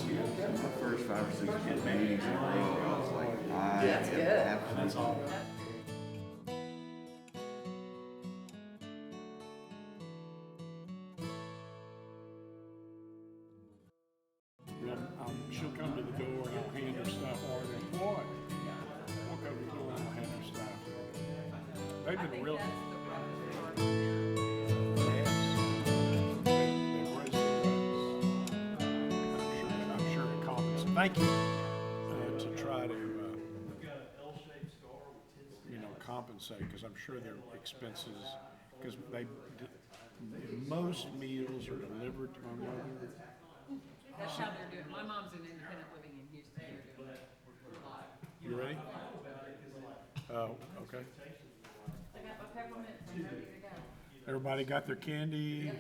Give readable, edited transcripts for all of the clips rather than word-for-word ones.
My first 5 or 6 good meetings in a row, I was like, I That's am good. absolutely. She'll come to the door and I'll hand her stuff, or the boy walk over to the door and I'll hand her stuff. They've been real. I'm sure it compensates. Thank you. To try to, compensate, because I'm sure their expenses, because most meals are delivered to my mother. That's how they're doing. My mom's an independent living in Houston. They're doing it a lot. You ready? Oh, okay. I got my peppermints. I'm ready to go. Everybody got their candy?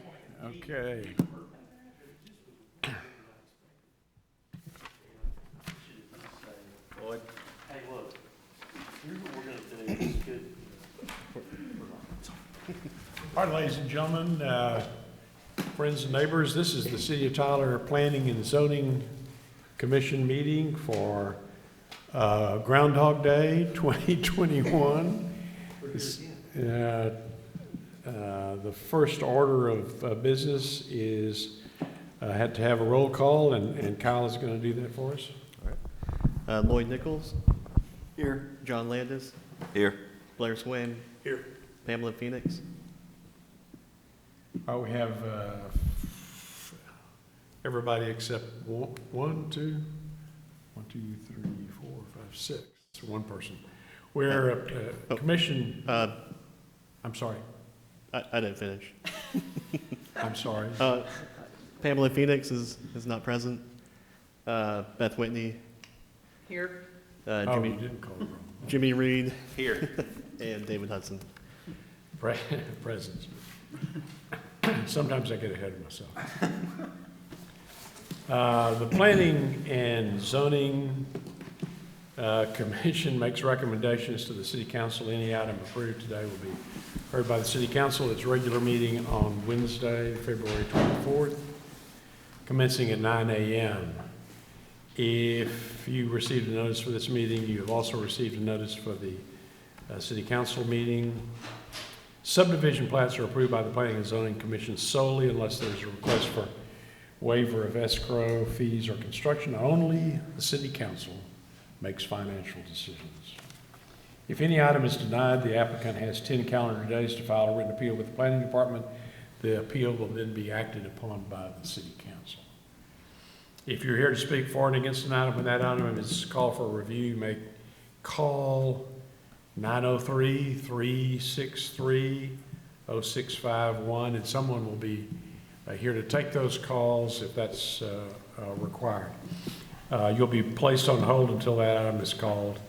Okay. Lloyd? Hey, look, here's what we're gonna do. It's good. All right, ladies and gentlemen, friends and neighbors, this is the City of Tyler Planning and Zoning Commission meeting for Groundhog Day 2021. The first order of business is had to have a roll call, and Kyle is going to do that for us. All right. Lloyd Nichols. Here. John Landis. Here. Blair Swain. Here. Pamela Phoenix. We have everybody except one, two, three, 4, 5, 6. It's one person. We're commission. I'm sorry. I didn't finish. I'm sorry. Pamela Phoenix is not present. Beth Whitney. Here. You Jimmy, didn't call it wrong. Jimmy Reed. Here. And David Hudson. Presence. Sometimes I get ahead of myself. The Planning and Zoning Commission makes recommendations to the City Council. Any item approved today will be heard by the City Council. Its regular meeting on Wednesday, February 24th, commencing at 9 a.m. If you received a notice for this meeting, you have also received a notice for the City Council meeting. Subdivision plats are approved by the Planning and Zoning Commission solely unless there's a request for waiver of escrow, fees, or construction. Only the City Council makes financial decisions. If any item is denied, the applicant has 10 calendar days to file a written appeal with the Planning Department. The appeal will then be acted upon by the City Council. If you're here to speak for and against an item, when that item is called for a review, you may call 903-363-0651, and someone will be here to take those calls if that's required. You'll be placed on hold until that item is called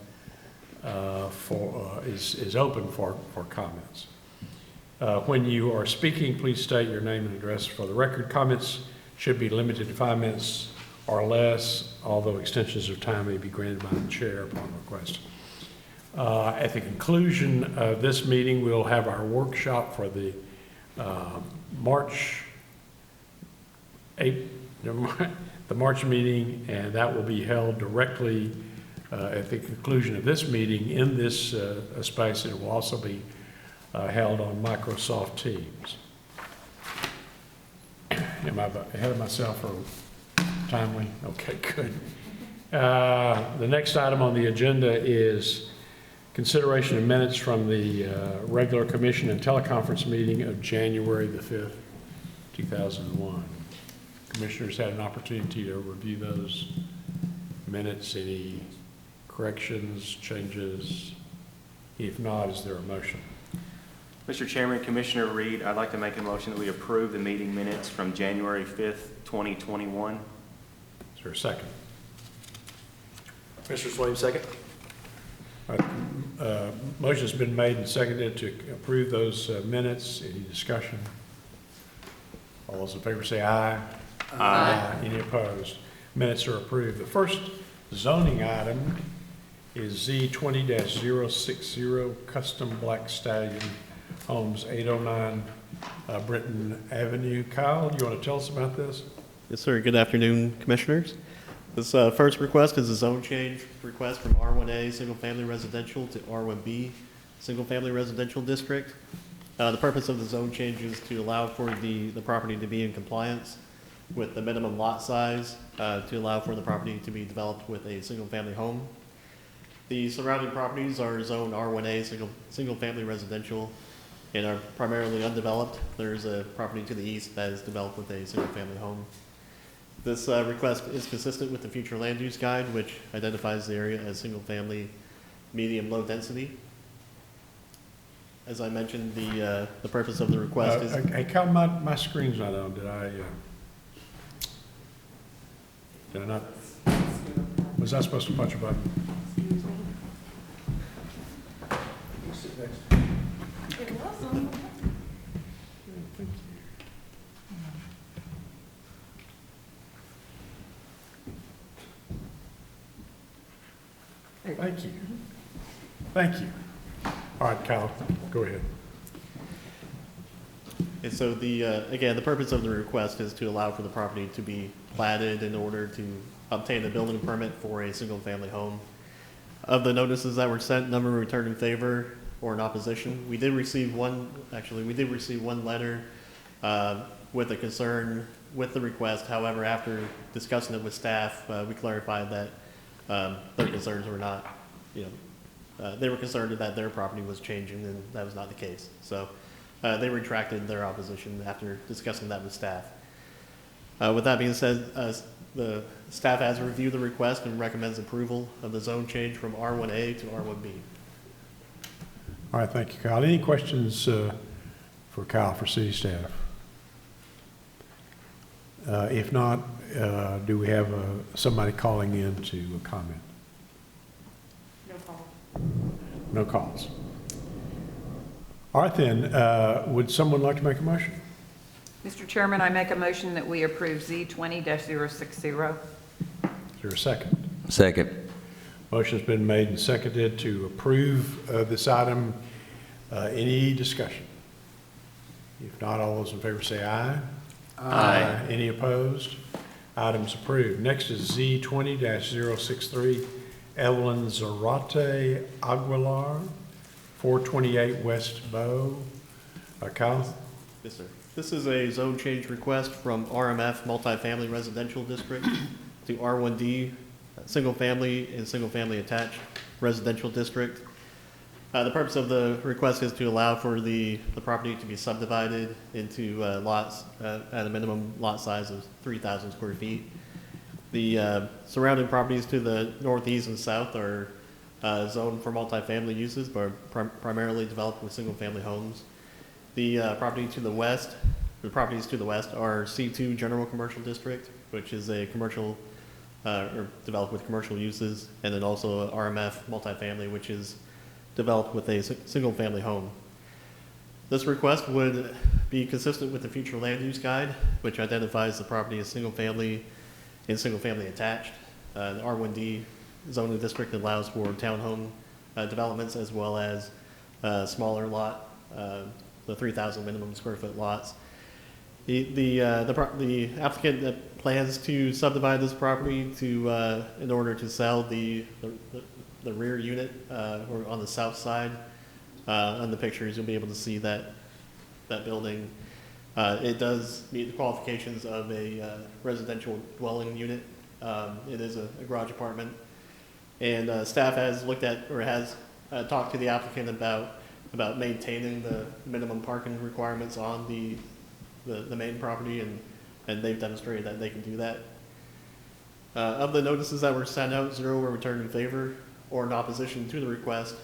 is open for comments. When you are speaking, please state your name and address for the record. Comments should be limited to 5 minutes or less, although extensions of time may be granted by the chair upon request. At the conclusion of this meeting, we'll have our workshop for the March meeting, and that will be held directly at the conclusion of this meeting in this space. It will also be held on Microsoft Teams. Am I ahead of myself or timely? Okay, good. The next item on the agenda is consideration of minutes from the regular commission and teleconference meeting of January the 5th, 2001. Commissioners had an opportunity to review those minutes. Any corrections, changes? If not, is there a motion? Mr. Chairman, Commissioner Reed, I'd like to make a motion that we approve the meeting minutes from January 5th, 2021. Is there a second? Mr. Swain, second. Motion's been made and seconded to approve those minutes. Any discussion? All those in favor say aye. Aye. Any opposed? Minutes are approved. The first zoning item is Z20-060 Custom Black Stallion Homes, 809 Britton Avenue. Kyle, do you want to tell us about this? Yes, sir. Good afternoon, commissioners. This first request is a zone change request from R1A Single Family Residential to R1B Single Family Residential District. The purpose of the zone change is to allow for the property to be in compliance with the minimum lot size, to allow for the property to be developed with a single family home. The surrounding properties are zoned R1A Single Family Residential and are primarily undeveloped. There's a property to the east that is developed with a single family home. This request is consistent with the future land use guide, which identifies the area as single family, medium, low density. As I mentioned, the purpose of the request is. Hey, Kyle, my screen's not on. Did I not? Was I supposed to punch a button? It was on. Thank you. Thank you. All right, Kyle, go ahead. And so again, the purpose of the request is to allow for the property to be platted in order to obtain a building permit for a single family home. Of the notices that were sent, none were returned in favor or in opposition. We did receive one letter with a concern with the request. However, after discussing it with staff, we clarified that their concerns were not, they were concerned that their property was changing, and that was not the case. So they retracted their opposition after discussing that with staff. With that being said, the staff has reviewed the request and recommends approval of the zone change from R1A to R1B. All right, thank you, Kyle. Any questions for Kyle, for city staff? If not, do we have somebody calling in to comment? No call. No calls. All right, then, would someone like to make a motion? Mr. Chairman, I make a motion that we approve Z20-060. Is there a second? Second. Motion's been made and seconded to approve this item. Any discussion? If not, all those in favor say aye. Aye. Any opposed? Item's approved. Next is Z20-063, Evelyn Zarate Aguilar, 428 West Bow. Kyle? Yes, sir. This is a zone change request from RMF Multifamily Residential District to R1D Single Family and Single Family Attached Residential District. The purpose of the request is to allow for the property to be subdivided into lots at a minimum lot size of 3,000 square feet. The surrounding properties to the northeast and south are zoned for multifamily uses, but are primarily developed with single family homes. The properties to the west are C2 General Commercial District, which is a commercial or developed with commercial uses, and then also RMF multifamily, which is developed with a single family home. This request would be consistent with the future land use guide, which identifies the property as single family and single family attached. The R1D zoning district allows for townhome developments as well as smaller lot, the 3,000 minimum square foot lots. The applicant plans to subdivide this property to in order to sell the rear unit or on the south side. On the pictures, you'll be able to see that building. It does meet the qualifications of a residential dwelling unit. It is a garage apartment, and staff has looked at or has talked to the applicant about maintaining the minimum parking requirements on the main property, and they've demonstrated that they can do that. Of the notices that were sent out, 0 were returned in favor or in opposition to the request,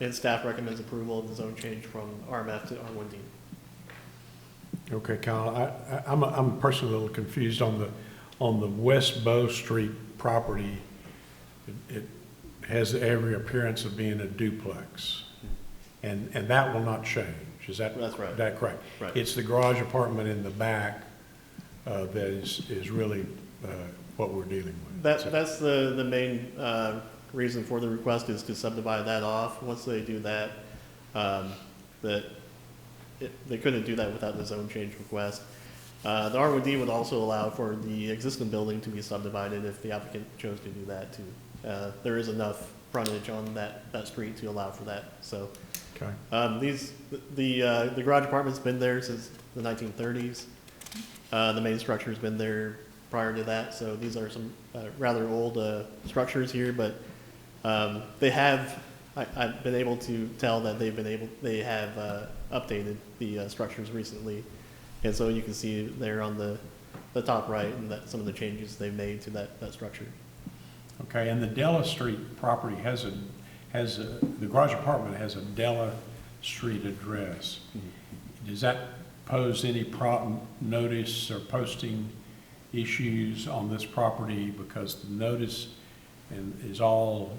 and staff recommends approval of the zone change from RMF to R1D. Okay, Kyle, I'm personally a little confused on the West Bow Street property. It has every appearance of being a duplex, and that will not change. That's right. Is that correct? Right. It's the garage apartment in the back that is really what we're dealing with. That's the main reason for the request, is to subdivide that off. Once they do that, they couldn't do that without the zone change request. The R1D would also allow for the existing building to be subdivided if the applicant chose to do that too. There is enough frontage on that street to allow for that, so. Okay. The garage apartment's been there since the 1930s. The main structure's been there prior to that, so these are some rather old structures here, but I've been able to tell that they have updated the structures recently. And so you can see there on the top right and that some of the changes they've made to that structure. Okay, and the Della Street property the garage apartment has a Della Street address. Does that pose any notice or posting issues on this property because the notice is all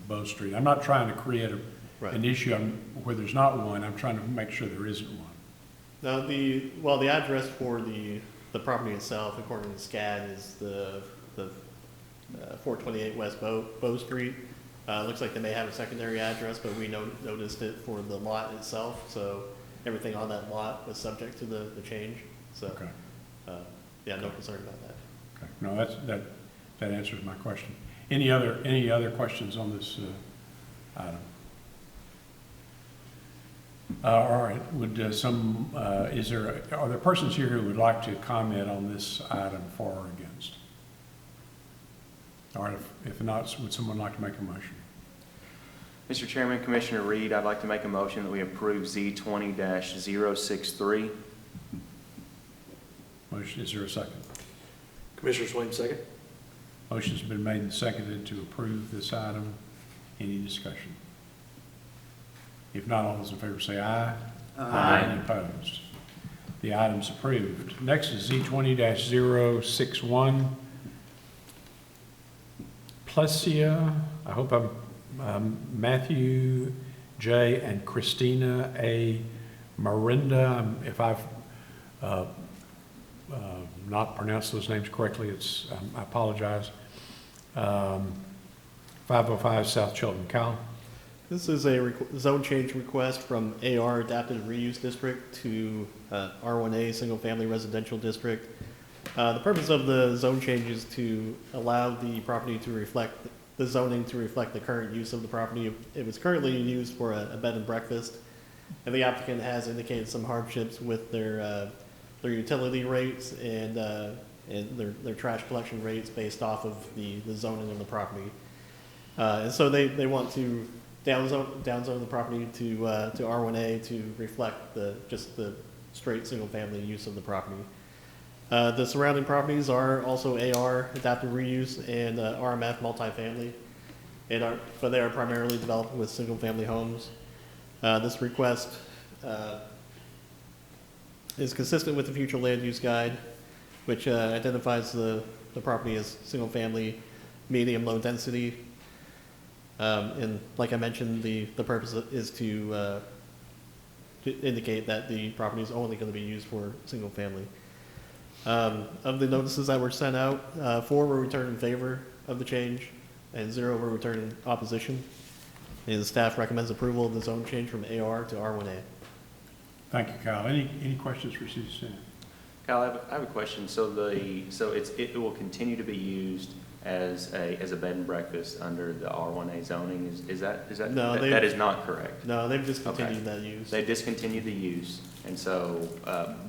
Bow Street? I'm not trying to create an issue where there's not one. I'm trying to make sure there isn't one. Now, the address for the property itself, according to SCAD, is the 428 West Bow Street. Looks like they may have a secondary address, but we noticed it for the lot itself, so everything on that lot was subject to the change. So, Okay. yeah, no concern about that. Okay. No, that answers my question. Any other questions on this item? All right, are there persons here who would like to comment on this item for or against? All right, if not, would someone like to make a motion? Mr. Chairman, Commissioner Reed, I'd like to make a motion that we approve Z20-063. Motion, is there a second? Commissioner Swain, second. Motion's been made and seconded to approve this item. Any discussion? If not, all those in favor say aye. Aye. Any opposed? The item's approved. Next is Z20-061. Plessia, I hope I'm Matthew J. and Christina A. Marinda. If I've not pronounced those names correctly, I apologize. 505 South Chilton. Cal? This is a zone change request from AR Adaptive Reuse District to R1A Single Family Residential District. The purpose of the zone change is to allow the property to reflect, the zoning to reflect the current use of the property. It was currently used for a bed and breakfast, and the applicant has indicated some hardships with their utility rates and their trash collection rates based off of the zoning of the property. And so they want to downzone the property to R1A to reflect just the straight single-family use of the property. The surrounding properties are also AR, adaptive reuse, and RMF multifamily, but they are primarily developed with single-family homes. This request is consistent with the future land use guide, which identifies the property as single-family, medium, low density. And like I mentioned, the purpose is to indicate that the property is only going to be used for single family. Of the notices that were sent out, 4 were returned in favor of the change and 0 were returned in opposition. And the staff recommends approval of the zone change from AR to R1A. Thank you, Kyle. Any questions for City Staff? Kyle, I have a question. So it will continue to be used as a bed and breakfast under the R1A zoning. Is that No, that is not correct? No, they've discontinued Okay. that use. They discontinued the use, and so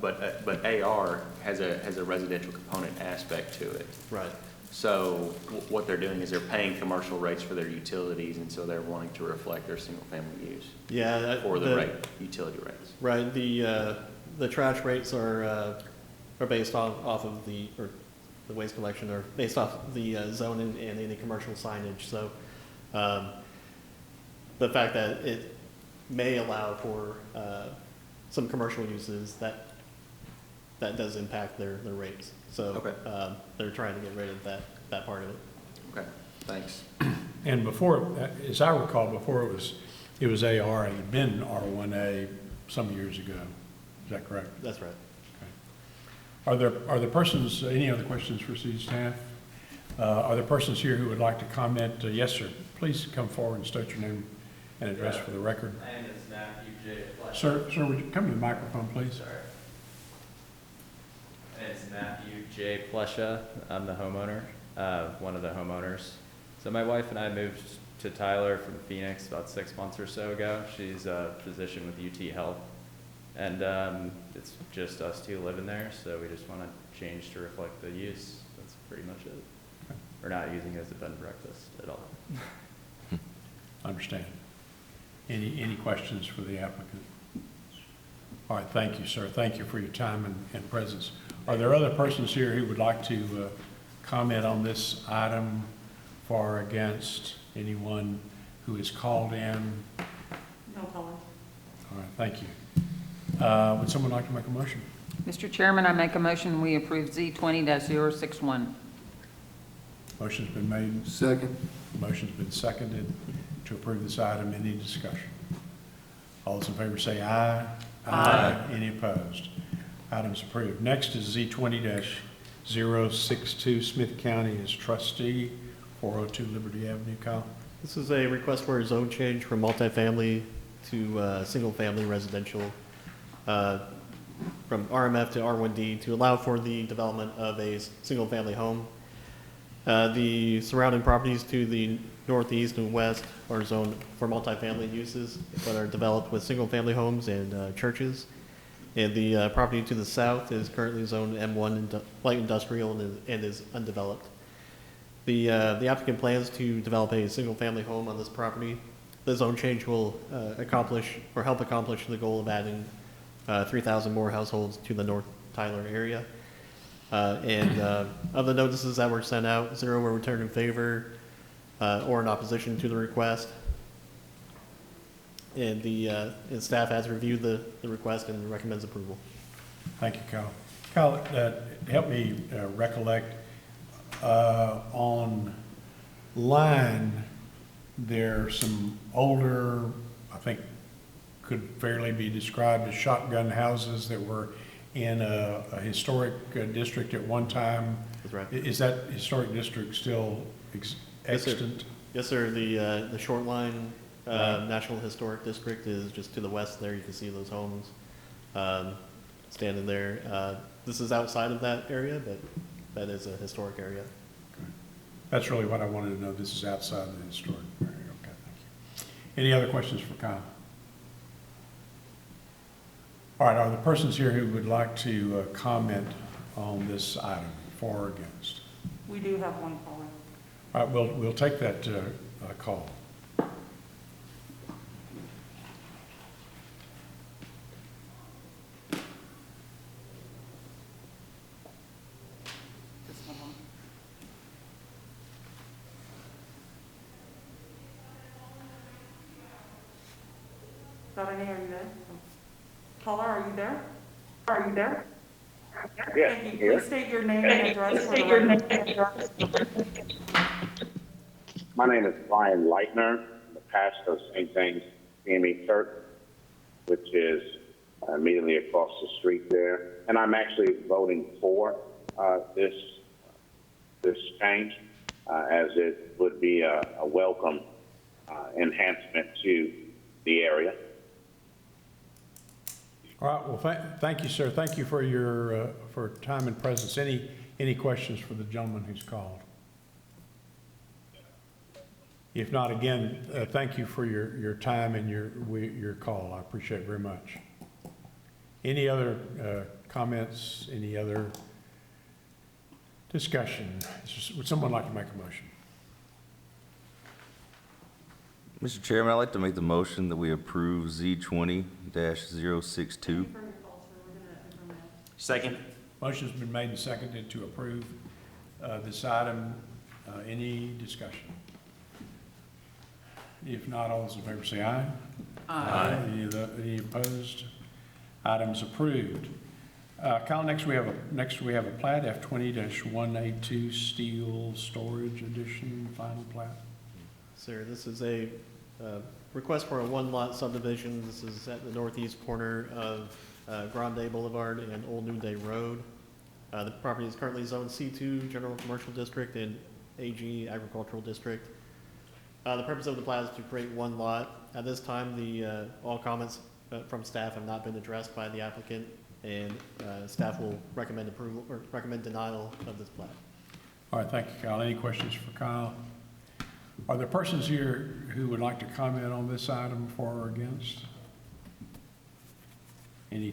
but AR has a residential component aspect to it. Right. So what they're doing is they're paying commercial rates for their utilities, and so they're wanting to reflect their single-family use Yeah. for the utility rates. Right. The trash rates are based off of the waste collection are based off the zoning and any commercial signage. So the fact that it may allow for some commercial uses, that does impact their rates. So Okay. they're trying to get rid of that part of it. Okay, thanks. And before, as I recall, before it was AR, it had been R1A some years ago. Is that correct? That's right. Are there persons, any other questions for city staff? Are there persons here who would like to comment? Yes, sir. Please come forward and state your name and address for the record. My name is Matthew J. Sir, would you come to the microphone, please? Sorry. It's Matthew J. Plesha. I'm the homeowner, one of the homeowners. So my wife and I moved to Tyler from Phoenix about 6 months or so ago. She's a physician with UT Health. And it's just us two living there, so we just want to change to reflect the use. That's pretty much it. We're not using it as a bed and breakfast at all. Understand. Any questions for the applicant? All right, thank you, sir. Thank you for your time and presence. Are there other persons here who would like to comment on this item for or against? Anyone who is called in? No comment. All right, thank you. Would someone like to make a motion? Mr. Chairman, I make a motion we approve Z 20-061. Motion's been made. Second. Motion's been seconded to approve this item. Any discussion? All those in favor say aye. Aye. Any opposed? Item's approved. Next is Z 20-062, Smith County as trustee, 402 Liberty Avenue. Kyle? This is a request for a zone change from multifamily to single-family residential, from RMF to R1D to allow for the development of a single-family home. The surrounding properties to the northeast and west are zoned for multifamily uses, but are developed with single-family homes and churches. And the property to the south is currently zoned M1 light industrial and is undeveloped. The applicant plans to develop a single-family home on this property. The zone change will accomplish or help accomplish the goal of adding 3,000 more households to the North Tyler area. And of the notices that were sent out, 0 were returned in favor or in opposition to the request. And and staff has reviewed the request and recommends approval. Thank you, Kyle. Kyle, help me recollect, on line, there are some older, I think could fairly be described as shotgun houses that were in a historic district at one time. That's right. Is that historic district still Yes, sir. extant? Yes, sir. The Short Line Right. National Historic District is just to the west there. You can see those homes standing there. This is outside of that area, but that is a historic area. That's really what I wanted to know. This is outside the historic area. Okay, thank you. Any other questions for Kyle? All right, are the persons here who would like to comment on this item, for or against? We do have one caller. All right, we'll take that call. Darlene, are you there? Caller, are you there? Are you there? Yes, Thank you. here. Please state your name and address for the record. My name is Brian Leitner, I'm the pastor of St. James CME Church, which is immediately across the street there. And I'm actually voting for this change, as it would be a welcome enhancement to the area. All right, well, thank you, sir. Thank you for your for time and presence. Any questions for the gentleman who's called? If not, again, thank you for your time and your call. I appreciate it very much. Any other comments? Any other discussion? Would someone like to make a motion? Mr. Chairman, I'd like to make the motion that we approve Z20-062. Second. Motion's been made and seconded to approve this item. Any discussion? If not, all those in favor say aye. Aye. Any opposed? Item's approved. Kyle, next we have a plat, F20-182 Steel Storage Edition, final plat. Sir, this is a request for a one-lot subdivision. This is at the northeast corner of Grande Boulevard and Old Noonday Road. The property is currently zoned C2, General Commercial District, and AG Agricultural District. The purpose of the plat is to create one lot. At this time, all comments from staff have not been addressed by the applicant. and staff will recommend approval, or recommend denial of this plat. All right, thank you, Kyle. Any questions for Kyle? Are there persons here who would like to comment on this item for or against? Any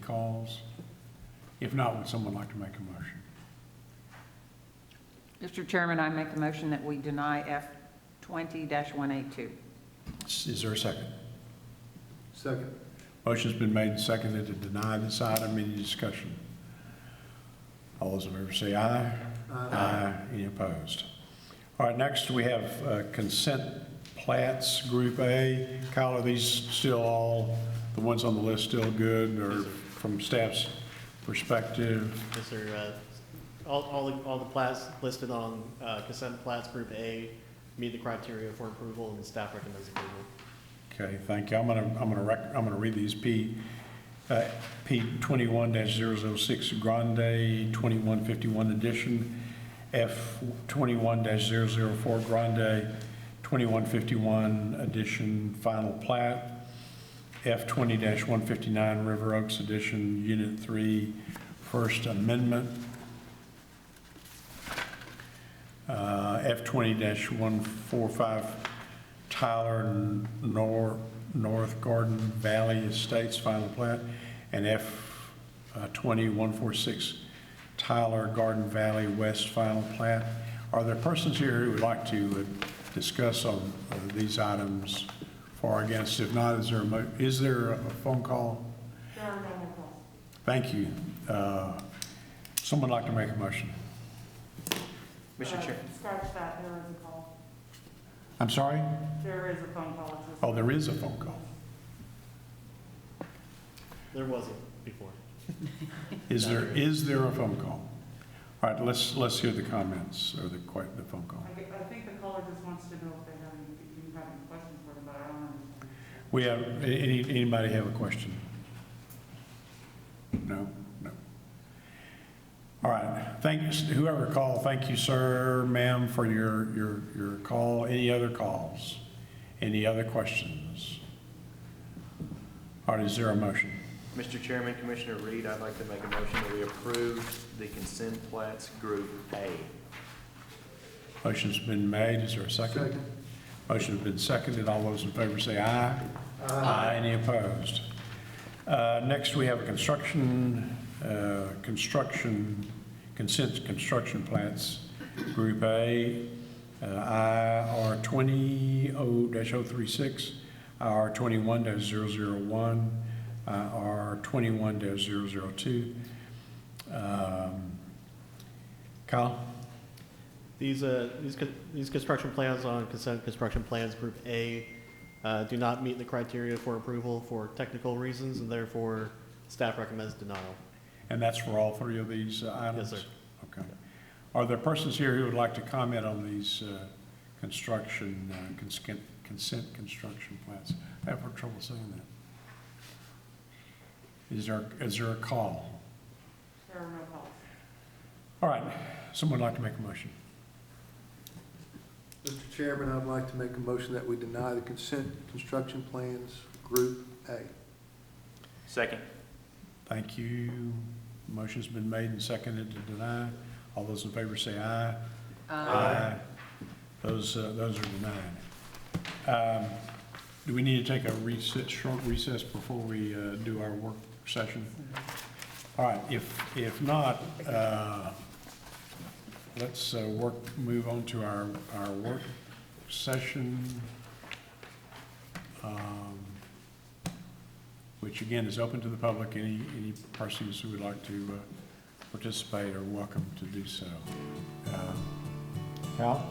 calls? If not, would someone like to make a motion? Mr. Chairman, I make a motion that we deny F20-182. Is there a second? Second. Motion's been made and seconded to deny this item. Any discussion? All those in favor say aye. Aye. Any opposed? All right, next we have consent plats, Group A. Kyle, are these still all, the ones on the list still good, or from staff's perspective? Yes, sir. All the plats listed on consent plats Group A meet the criteria for approval, and staff recommends approval. Okay, thank you. I'm gonna read these. P 21-006 Grande 2151 edition, F 21-004 Grande 2151 edition final plat, F 20-159 River Oaks edition, Unit 3 First Amendment, F 20-145 Tyler North Garden Valley Estates final plat, and F 20-146 Tyler Garden Valley West final plat. Are there persons here who would like to discuss on these items for or against? If not, is there a phone call? There are no more calls. Thank you. Someone like to make a motion? Mr. Chair. Scratch that, there is a call. I'm sorry? There is a phone call. Oh, there is a phone call. There wasn't before. Is there a phone call? All right, let's hear the comments or the phone call. I think the caller just wants to know if they have any questions for them, but I don't understand. We have, anybody have a question? No? No. All right, thank you, whoever called, thank you, sir, ma'am, for your call. Any other calls? Any other questions? All right, is there a motion? Mr. Chairman, Commissioner Reed, I'd like to make a motion that we approve the consent plats Group A. Motion's been made, is there a second? Second. Motion's been seconded, all those in favor say aye. Aye. Any opposed? Next, we have a consent construction plats, Group A, IR 20-036, IR 21-001, IR 21-002. Kyle? These construction plans on consent construction plans Group A do not meet the criteria for approval for technical reasons, and therefore staff recommends denial. And that's for all three of these items? Yes, sir. Okay. Are there persons here who would like to comment on these consent construction plans? I have trouble saying that. Is there a call? There are no calls. All right, someone would like to make a motion? Mr. Chairman, I'd like to make a motion that we deny the consent construction plans Group A. Second. Thank you. Motion's been made and seconded to deny. All those in favor say aye. Aye. Those are denied. Do we need to take a short recess before we do our work session? All right, if not, let's move on to our work session, which again is open to the public. Any persons who would like to participate are welcome to do so. Cal?